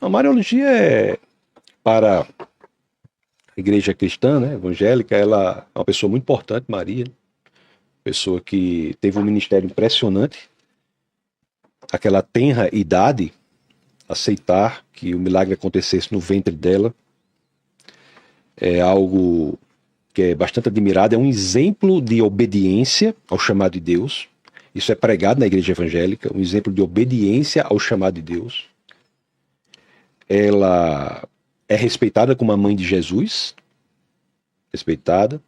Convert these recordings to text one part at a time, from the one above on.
A Mariologia é, para a igreja cristã, né, evangélica, ela é uma pessoa muito importante, Maria, pessoa que teve um ministério impressionante, aquela tenra idade, aceitar que o milagre acontecesse no ventre dela, é algo que é bastante admirado, é um exemplo de obediência ao chamado de Deus. Isso é pregado na igreja evangélica, um exemplo de obediência ao chamado de Deus. Ela é respeitada como a mãe de Jesus, respeitada,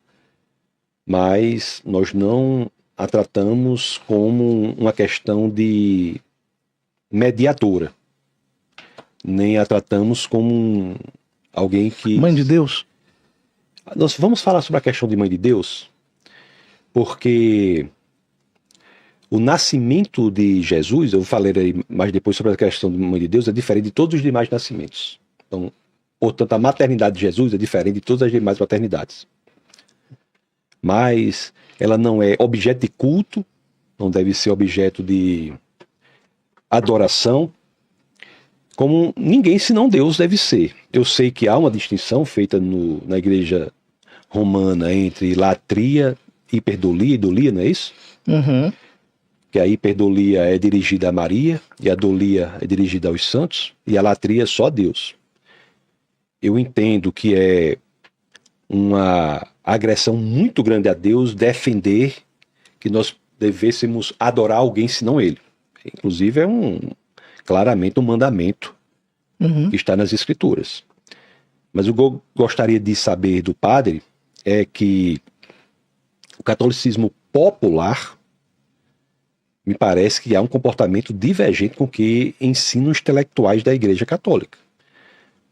mas nós não a tratamos como uma questão de mediadora, nem a tratamos como alguém que... Mãe de Deus? Nós vamos falar sobre a questão de mãe de Deus, porque o nascimento de Jesus, eu falarei mais depois sobre a questão de mãe de Deus, é diferente de todos os demais nascimentos. Então, portanto, a maternidade de Jesus é diferente de todas as demais maternidades. Mas ela não é objeto de culto, não deve ser objeto de adoração, como ninguém senão Deus deve ser. Eu sei que há uma distinção feita na igreja romana entre latria, hiperdolia e idolia, não é isso? Uhum. Que a hiperdolia é dirigida a Maria e a dolia é dirigida aos santos e a latria é só a Deus. Eu entendo que é uma agressão muito grande a Deus defender que nós devêssemos adorar alguém senão Ele. Inclusive é claramente um mandamento que está nas Escrituras. Mas o que eu gostaria de saber do padre é que o catolicismo popular me parece que há um comportamento divergente com o que ensinam os intelectuais da Igreja Católica.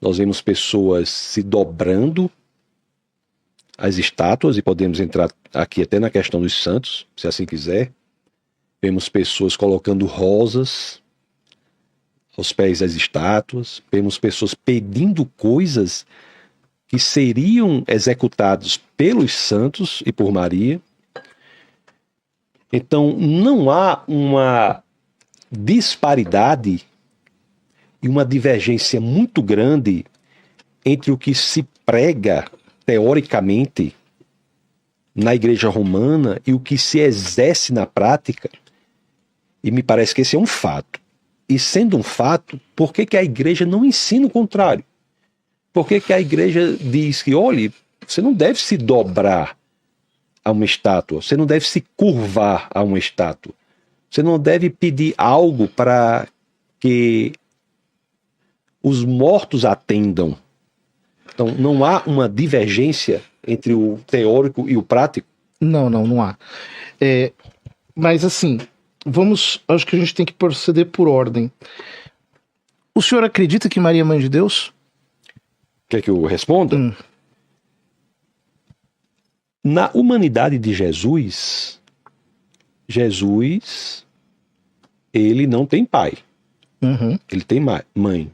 Nós vemos pessoas se dobrando às estátuas, e podemos entrar aqui até na questão dos santos, se assim quiser. Vemos pessoas colocando rosas aos pés das estátuas, vemos pessoas pedindo coisas que seriam executadas pelos santos e por Maria. Então, não há uma disparidade e uma divergência muito grande entre o que se prega teoricamente na Igreja Romana e o que se exerce na prática, e me parece que esse é um fato. E sendo um fato, por que a Igreja não ensina o contrário? Por que a Igreja diz que, olhe, você não deve se dobrar a uma estátua, você não deve se curvar a uma estátua, você não deve pedir algo para que os mortos atendam. Então, não há uma divergência entre o teórico e o prático? Não há. Mas assim, acho que a gente tem que proceder por ordem. O senhor acredita que Maria é mãe de Deus? Quer que eu responda? Na humanidade de Jesus, ele não tem pai. Ele tem mãe.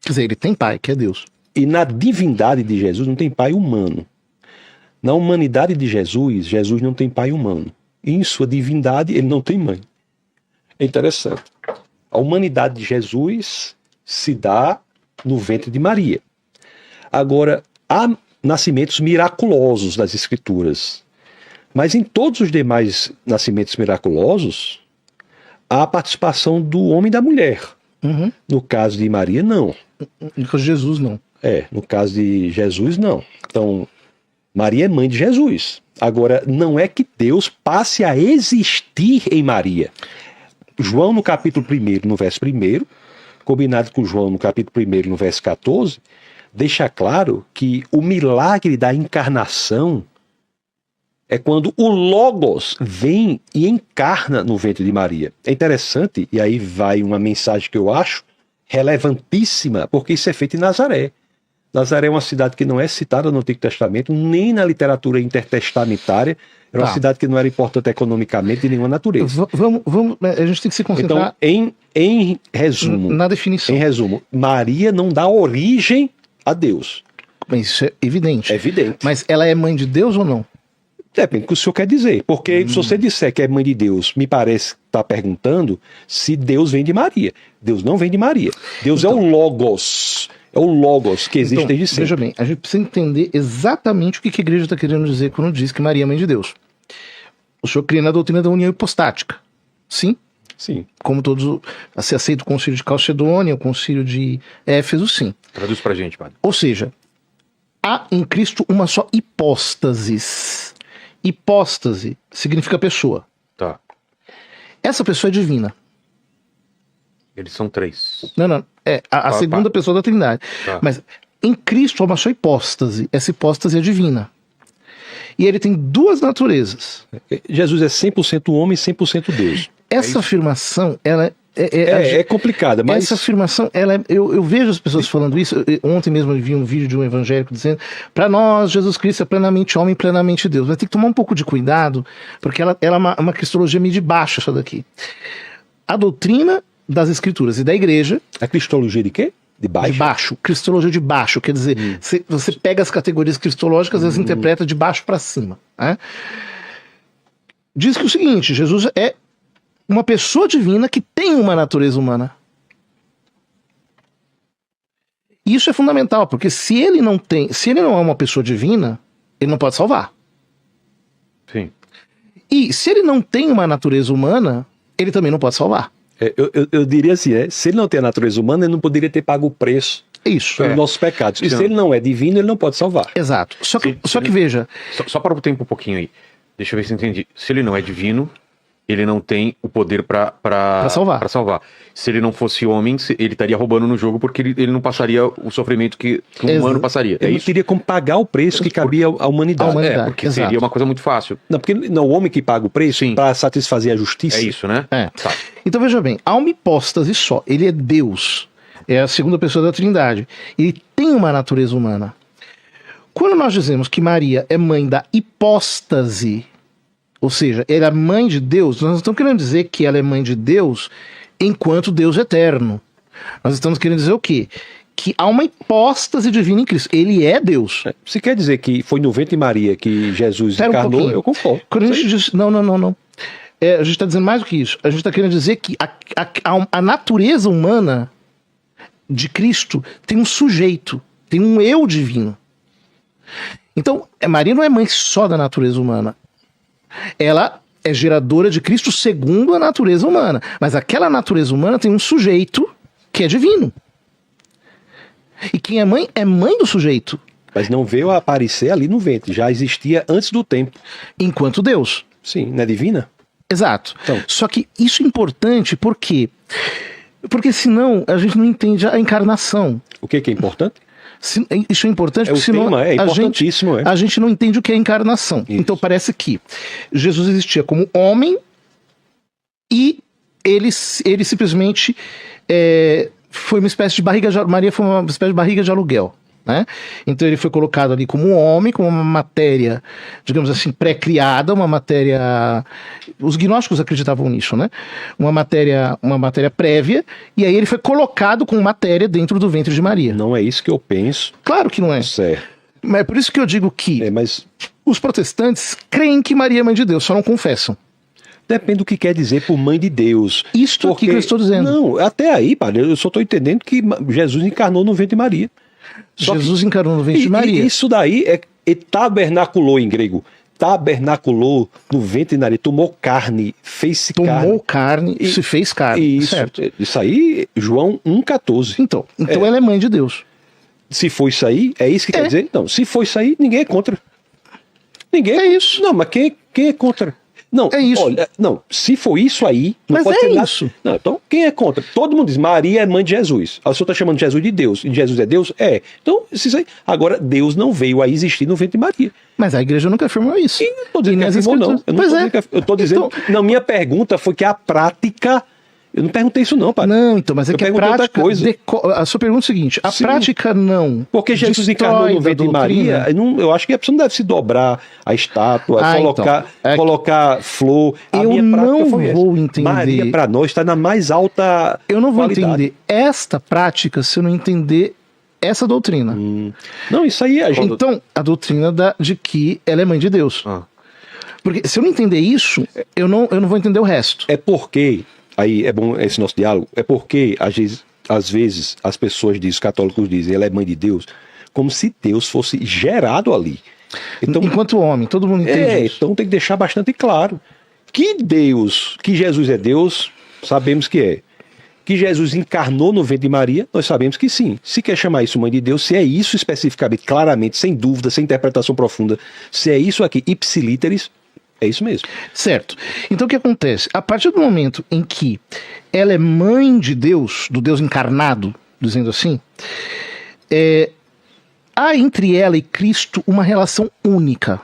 Quer dizer, ele tem pai, que é Deus. E na divindade de Jesus não tem pai humano. Na humanidade de Jesus não tem pai humano. E em sua divindade ele não tem mãe. É interessante. A humanidade de Jesus se dá no ventre de Maria. Agora, há nascimentos miraculosos nas Escrituras. Mas em todos os demais nascimentos miraculosos, há a participação do homem e da mulher. No caso de Maria, não. No caso de Jesus, não. No caso de Jesus, não. Então, Maria é mãe de Jesus. Agora, não é que Deus passe a existir em Maria. João, no capítulo 1, no verso 1, combinado com João, no capítulo 1, no verso 14, deixa claro que o milagre da encarnação é quando o Logos vem e encarna no ventre de Maria. É interessante, e aí vai uma mensagem que eu acho relevantíssima, porque isso é feito em Nazaré. Nazaré é uma cidade que não é citada no Antigo Testamento, nem na literatura intertestamentária. Era uma cidade que não era importante economicamente de nenhuma natureza. A gente tem que se concentrar... Então, em resumo... Na definição. Em resumo, Maria não dá origem a Deus. Mas isso é evidente. É evidente. Mas ela é mãe de Deus ou não? Depende do que o senhor quer dizer. Porque se você disser que é mãe de Deus, me parece que está perguntando se Deus vem de Maria. Deus não vem de Maria. Deus é o Logos. É o Logos que existe desde sempre. Veja bem, a gente precisa entender exatamente o que a igreja está querendo dizer quando diz que Maria é mãe de Deus. O senhor crê na doutrina da união hipostática. Sim? Sim. Como todos, se aceita o concílio de Calcedônia, o concílio de Éfeso, sim. Traduz pra gente, padre. Ou seja, há em Cristo uma só hipóstasis. Hipóstase significa pessoa. Tá. Essa pessoa é divina. Eles são 3. Não. É a segunda pessoa da Trindade. Tá. Mas em Cristo há uma só hipóstase. Essa hipóstase é divina. E ele tem duas naturezas. Jesus é 100% homem e 100% Deus. Essa afirmação, ela É complicada, mas... Essa afirmação, eu vejo as pessoas falando isso. Ontem mesmo eu vi um vídeo de um evangélico dizendo: para nós, Jesus Cristo é plenamente homem e plenamente Deus. Vai ter que tomar um pouco de cuidado, porque ela é uma cristologia meio de baixo, essa daqui. A doutrina das Escrituras e da Igreja... A cristologia de quê? De baixo? De baixo. Cristologia de baixo. Quer dizer, você pega as categorias cristológicas e as interpreta de baixo para cima. Né? Diz que o seguinte: Jesus é uma pessoa divina que tem uma natureza humana. Isso é fundamental, porque se ele não é uma pessoa divina, ele não pode salvar. Sim. E se ele não tem uma natureza humana, ele também não pode salvar. Eu diria assim, se ele não tem a natureza humana, ele não poderia ter pago o preço Isso. pelos nossos pecados. E se ele não é divino, ele não pode salvar. Exato. Só que veja... Só para o tempo um pouquinho aí. Deixa eu ver se eu entendi. Se ele não é divino, ele não tem o poder para salvar. Se ele não fosse homem, ele estaria roubando no jogo, porque ele não passaria o sofrimento que um humano passaria. Ele não teria como pagar o preço que cabia à humanidade. Porque exato. seria uma coisa muito fácil. Não, porque não, o homem que paga o preço para satisfazer a justiça. É isso, né? Tá. Então veja bem, há uma hipóstase só. Ele é Deus. É a segunda pessoa da Trindade. Ele tem uma natureza humana. Quando nós dizemos que Maria é mãe da hipóstase, ou seja, ela é mãe de Deus, nós não estamos querendo dizer que ela é mãe de Deus enquanto Deus eterno. Nós estamos querendo dizer o quê? Que há uma hipóstase divina em Cristo. Ele é Deus. Se quer dizer que foi no ventre de Maria que Jesus encarnou, eu concordo. Quando a gente diz, não. A gente está dizendo mais do que isso. A gente está querendo dizer que a natureza humana de Cristo tem um sujeito, tem um eu divino. Então, Maria não é mãe só da natureza humana. Ela é geradora de Cristo segundo a natureza humana. Mas aquela natureza humana tem um sujeito que é divino. E quem é mãe do sujeito. Mas não veio a aparecer ali no ventre, já existia antes do tempo. Enquanto Deus. Sim, não é divina? Exato. Então. Só que isso é importante por quê? Porque senão a gente não entende a encarnação. O que é importante? Isso é importante, porque senão é importantíssimo. A gente não entende o que é encarnação. Isso. Então parece que Jesus existia como homem e ele simplesmente foi uma espécie de barriga de, Maria foi uma espécie de barriga de aluguel. Né? Então ele foi colocado ali como um homem, como uma matéria, digamos assim, pré-criada, uma matéria... Os gnósticos acreditavam nisso, né? Uma matéria prévia, e aí ele foi colocado com matéria dentro do ventre de Maria. Não é isso que eu penso. Claro que não é. Certo. Mas é por isso que eu digo que mas... os protestantes creem que Maria é mãe de Deus, só não confessam. Depende do que quer dizer por mãe de Deus. Isto aqui que eu estou dizendo. Não, até aí, padre, eu só estou entendendo que Jesus encarnou no ventre de Maria. Jesus encarnou no ventre de Maria. Isso daí é tabernaculou em grego. Tabernaculou no ventre de Maria. Tomou carne, fez-se carne. Tomou carne e se fez carne. Certo. Isso aí, João 1,14. Então ela é mãe de Deus. Se for isso aí, é isso que quer dizer? Não, se for isso aí, ninguém é contra. Ninguém é isso. Não, mas quem é contra? Não, é isso. Olha, não, se for isso aí, não mas pode ser nada. Isso. Não, então, quem é contra? Todo mundo diz, Maria é mãe de Jesus. O senhor está chamando Jesus de Deus, e Jesus é Deus? É. Então, isso aí. Agora, Deus não veio a existir no ventre de Maria. Mas a igreja nunca afirmou isso. E não estou dizendo que afirmou, não. Eu estou dizendo... Então, não, minha pergunta foi que a prática... Eu não perguntei isso não, padre. Não, então, mas é que a prática... A sua pergunta é o seguinte, a prática não... Porque Jesus encarnou no ventre de Maria, eu acho que a pessoa não deve se dobrar a estátua, colocar flor. Eu não vou entender... Maria, para nós, está na mais alta Eu não vou qualidade. Entender esta prática se eu não entender essa doutrina. Não, isso aí... Então, a doutrina de que ela é mãe de Deus. Porque se eu não entender isso, eu não vou entender o resto. É porque, aí é bom esse nosso diálogo, é porque às vezes as pessoas dizem, os católicos dizem, ela é mãe de Deus, como se Deus fosse gerado ali. Então, enquanto homem, todo mundo entende isso. Então tem que deixar bastante claro que Jesus é Deus, sabemos que é. Que Jesus encarnou no ventre de Maria, nós sabemos que sim. Se quer chamar isso mãe de Deus, se é isso especificamente, claramente, sem dúvida, sem interpretação profunda, se é isso aqui, ipsilíteris, é isso mesmo. Certo. Então o que acontece? A partir do momento em que ela é mãe de Deus, do Deus encarnado, dizendo assim, há entre ela e Cristo uma relação única.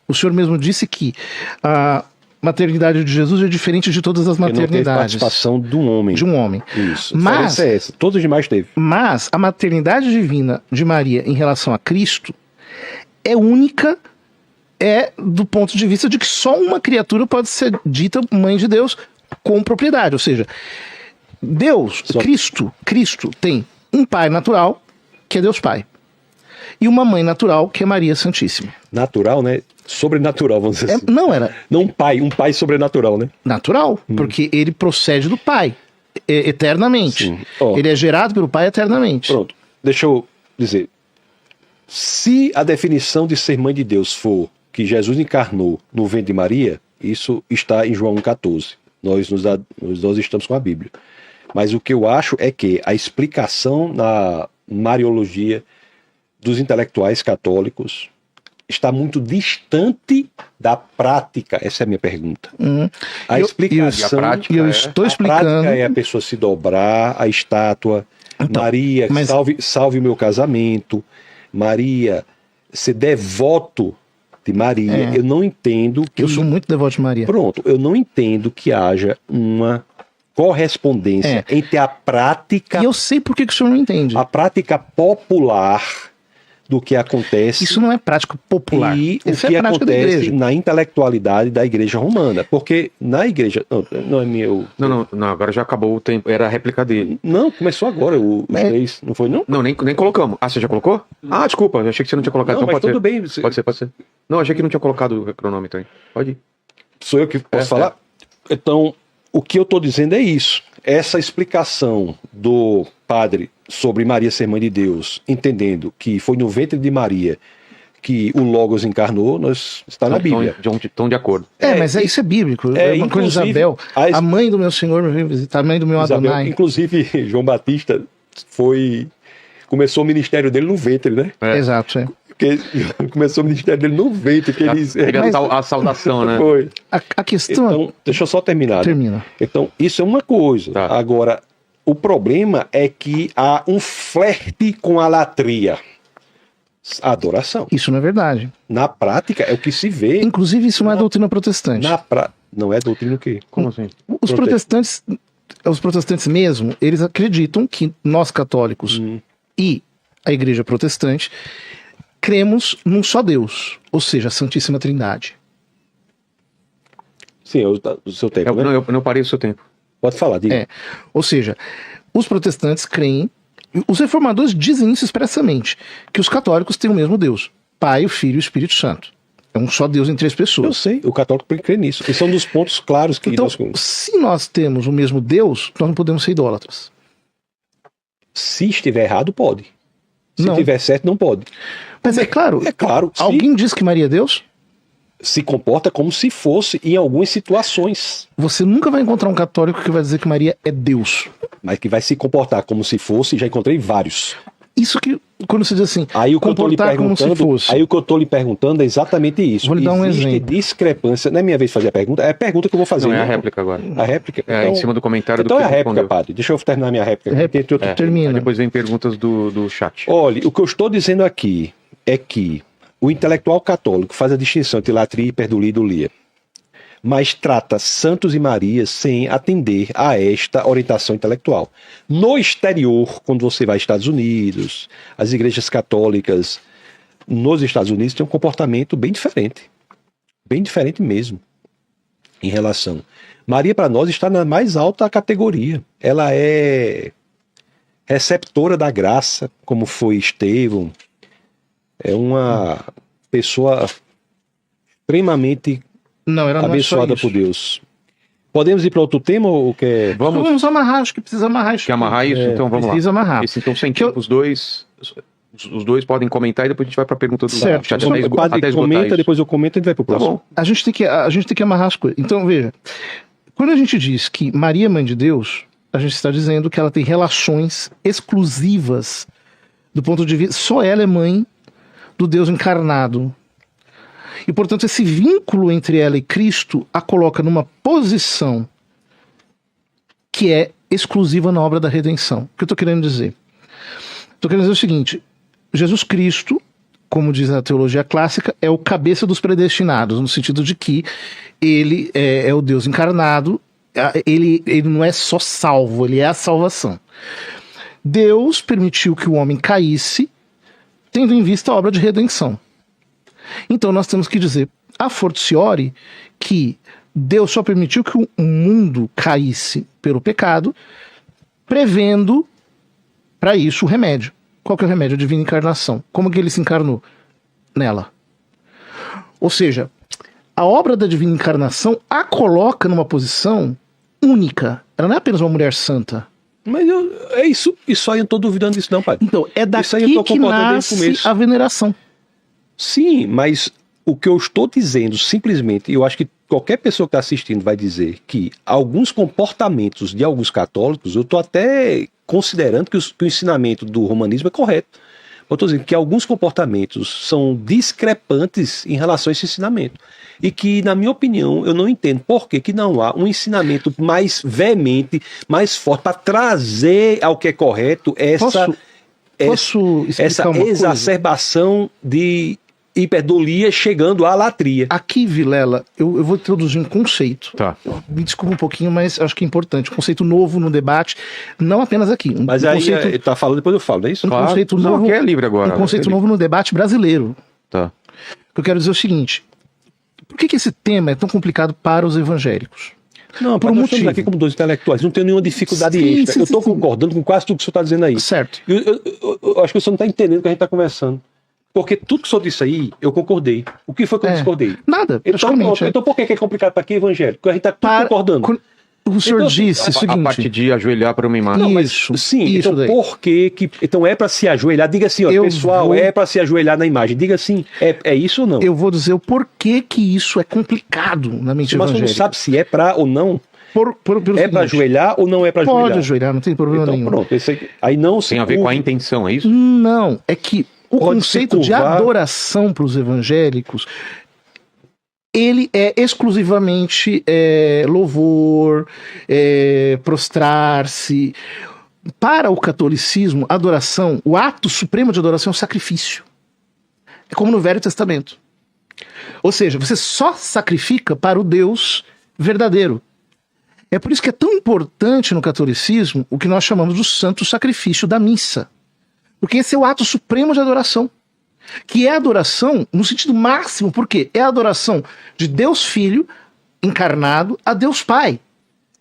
O Senhor mesmo disse que a maternidade de Jesus é diferente de todas as maternidades. Não teve participação de um homem. De um homem. Isso. Mas é essa. Todos os demais teve. Mas a maternidade divina de Maria em relação a Cristo é única, do ponto de vista de que só uma criatura pode ser dita mãe de Deus com propriedade. Ou seja, Cristo tem um pai natural, que é Deus Pai, e uma mãe natural, que é Maria Santíssima. Natural, né? Sobrenatural, vamos dizer assim. Não era. Não um pai sobrenatural, né? Natural, porque ele procede do Pai, eternamente. Ele é gerado pelo Pai eternamente. Pronto, deixa eu dizer. Se a definição de ser mãe de Deus for que Jesus encarnou no ventre de Maria, isso está em João 1,14. Nós estamos com a Bíblia. Mas o que eu acho é que a explicação na Mariologia dos intelectuais católicos está muito distante da prática. Essa é a minha pergunta. A explicação... a prática é a pessoa se dobrar, a estátua. Então, Maria, salve o meu casamento. Maria, ser devoto de Maria. Eu não entendo que... Eu sou muito devoto de Maria. Pronto, eu não entendo que haja uma correspondência entre a prática... E eu sei por que o senhor não entende. A prática popular do que acontece... Isso não é prática popular. E o que acontece na intelectualidade da Igreja Romana. Porque na Igreja... Não é meu... Não, agora já acabou o tempo. Era a réplica dele. Não, começou agora os três. Não foi, não? Não, nem colocamos. Ah, você já colocou? Desculpa, eu achei que você não tinha colocado. Não, então mas pode tudo ser. bem. Pode ser. Não, achei que não tinha colocado o cronômetro aí. Pode ir. Sou eu que posso falar? Então, o que eu estou dizendo é isso. Essa explicação do padre sobre Maria ser mãe de Deus, entendendo que foi no ventre de Maria que o Logos encarnou, está na Bíblia. Estão de acordo. Mas isso é bíblico. É uma coisa de Isabel. A mãe do meu Senhor me veio visitar, a mãe do meu Isabel, Adonai. Inclusive, João Batista começou o ministério dele no ventre, né? Exato, Porque começou o ministério dele no ventre. A saudação, né? Foi. A questão... Então, deixa eu só terminar. Termina. Então, isso é uma coisa. Tá. Agora, o problema é que há um flerte com a latria. A adoração. Isso não é verdade. Na prática, é o que se vê. Inclusive, isso não é doutrina protestante. Não é doutrina o quê? Como assim? Os protestantes mesmo, eles acreditam que nós católicos e a Igreja Protestante cremos num só Deus, ou seja, a Santíssima Trindade. Sim, o seu tempo, né? Eu não parei o seu tempo. Pode falar, diga. Ou seja, os protestantes creem, os reformadores dizem isso expressamente, que os católicos têm o mesmo Deus, Pai, o Filho e o Espírito Santo. É um só Deus em três pessoas. Eu sei, o católico crê nisso. E são dos pontos claros que então, se nós temos o mesmo Deus, nós não podemos ser idólatras. Se estiver errado, pode. Se não. estiver certo, não pode. Mas é claro. É claro. Alguém diz que Maria é Deus? Se comporta como se fosse em algumas situações. Você nunca vai encontrar um católico que vai dizer que Maria é Deus. Mas que vai se comportar como se fosse, já encontrei vários. Isso que, quando você diz assim, aí, comportar como se fosse. Aí o que eu estou lhe perguntando é exatamente isso. Vou lhe dar um Existe exemplo. Discrepância. Não é minha vez de fazer a pergunta, é a pergunta que eu vou fazer. Não, é a réplica agora. A réplica? Em cima do comentário então do que é a réplica, respondeu. padre. Deixa eu terminar minha réplica. Termina. Depois vem perguntas do chat. Olha, o que eu estou dizendo aqui é que o intelectual católico faz a distinção entre latria, hiperdulia e idolia, mas trata santos e Marias sem atender a esta orientação intelectual. No exterior, quando você vai aos Estados Unidos, as igrejas católicas nos Estados Unidos têm um comportamento bem diferente mesmo, em relação. Maria, para nós, está na mais alta categoria. Ela é receptora da graça, como foi Estevão. É uma pessoa extremamente Não, ela não abençoada é só por Deus. Podemos ir para outro tema ou quer? Vamos amarrar, acho que precisa amarrar isso. Quer amarrar isso? Então vamos lá. Precisa amarrar. Então, sem tempo, os dois podem comentar e depois a gente vai para a pergunta do certo. chat. O padre comenta, depois eu comento e a gente vai para o próximo. Tá bom. A gente tem que amarrar as coisas. Então, veja, quando a gente diz que Maria é mãe de Deus, a gente está dizendo que ela tem relações exclusivas do ponto de vista... Só ela é mãe do Deus encarnado. E, portanto, esse vínculo entre ela e Cristo a coloca numa posição que é exclusiva na obra da redenção. O que eu estou querendo dizer? Estou querendo dizer o seguinte: Jesus Cristo, como diz a teologia clássica, é o cabeça dos predestinados, no sentido de que ele é o Deus encarnado, ele não é só salvo, ele é a salvação. Deus permitiu que o homem caísse, tendo em vista a obra de redenção. Então nós temos que dizer, a fortiori, que Deus só permitiu que o mundo caísse pelo pecado, prevendo para isso o remédio. Qual que é o remédio? A divina encarnação. Como que ele se encarnou? Nela. Ou seja, a obra da divina encarnação a coloca numa posição única. Ela não é apenas uma mulher santa. Mas é isso aí eu não estou duvidando disso não, pai. Então, é daqui que nasce a veneração. Sim, mas o que eu estou dizendo simplesmente, eu acho que qualquer pessoa que está assistindo vai dizer que alguns comportamentos de alguns católicos, eu estou até considerando que o ensinamento do romanismo é correto. Eu estou dizendo que alguns comportamentos são discrepantes em relação a esse ensinamento. E que, na minha opinião, eu não entendo por que não há um ensinamento mais veemente, mais forte, para trazer ao que é correto essa exacerbação de hiperdolia chegando à latria. Aqui, Vilela, eu vou introduzir um conceito. Tá. Me desculpa um pouquinho, mas acho que é importante. Um conceito novo no debate, não apenas aqui. Mas aí ele tá falando, depois eu falo, não é isso? Conceito novo, que é livre agora. Um conceito novo no debate brasileiro. Tá. Eu quero dizer o seguinte: por que esse tema é tão complicado para os evangélicos? Não, por um motivo. Estamos aqui como dois intelectuais, não tenho nenhuma dificuldade extra. Eu estou concordando com quase tudo que o senhor está dizendo aí. Certo. Eu acho que o senhor não está entendendo o que a gente está conversando. Porque tudo que o senhor disse aí, eu concordei. O que foi que eu discordei? Nada, então por que é complicado para quem é evangélico? Porque a gente está concordando. O senhor disse o seguinte... A parte de ajoelhar para uma imagem. Não, mas, sim, então daí. Por que... Então é para se ajoelhar? Diga assim, ó, pessoal, é para se ajoelhar na imagem. Diga assim, é isso ou não? Eu vou dizer o porquê que isso é complicado na mente evangélica. Mas você não sabe se é para ou não? É para ajoelhar ou não é para ajoelhar? Pode ajoelhar, não tem problema nenhum. Pronto, aí não tem a ver com a intenção, é isso? Não, é que o conceito de adoração para os evangélicos, ele é exclusivamente louvor, prostrar-se. Para o catolicismo, adoração, o ato supremo de adoração é um sacrifício. É como no Velho Testamento. Ou seja, você só sacrifica para o Deus verdadeiro. É por isso que é tão importante no catolicismo o que nós chamamos do santo sacrifício da missa. Porque esse é o ato supremo de adoração. Que é a adoração no sentido máximo, porque é a adoração de Deus Filho encarnado a Deus Pai.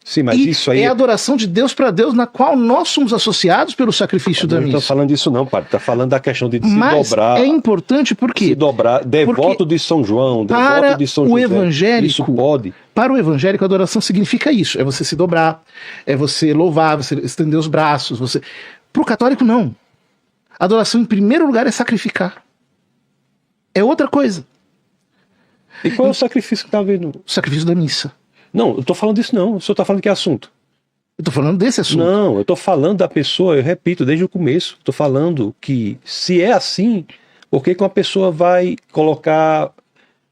Sim, mas isso aí é a adoração de Deus para Deus, na qual nós somos associados pelo sacrifício da missa. Não estou falando disso não, padre. Está falando da questão de se dobrar. É importante porque... Se dobrar, devoto de São João, devoto de São José. Evangélico, isso pode. Para o evangélico, a adoração significa isso. É você se dobrar, é você louvar, você estender os braços. Para o católico, não. A adoração, em primeiro lugar, é sacrificar. É outra coisa. E qual é o sacrifício que está vendo? O sacrifício da missa. Não, eu estou falando disso não. O senhor está falando que é assunto. Eu estou falando desse assunto. Não, eu estou falando da pessoa, eu repito, desde o começo. Estou falando que, se é assim, por que uma pessoa vai colocar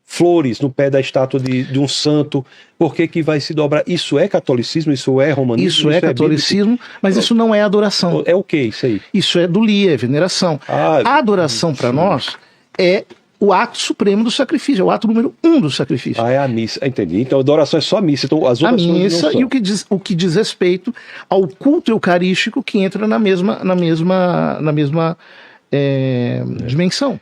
flores no pé da estátua de um santo? Por que vai se dobrar? Isso é catolicismo? Isso é romanismo? Isso é catolicismo, mas isso não é adoração. É o que isso aí? Isso é dulia, é veneração. A adoração para nós é o ato supremo do sacrifício, é o ato número 1 do sacrifício. É a missa, entendi. Então a adoração é só a missa. Então, as outras a missa e o que diz respeito ao culto eucarístico que entra na mesma dimensão.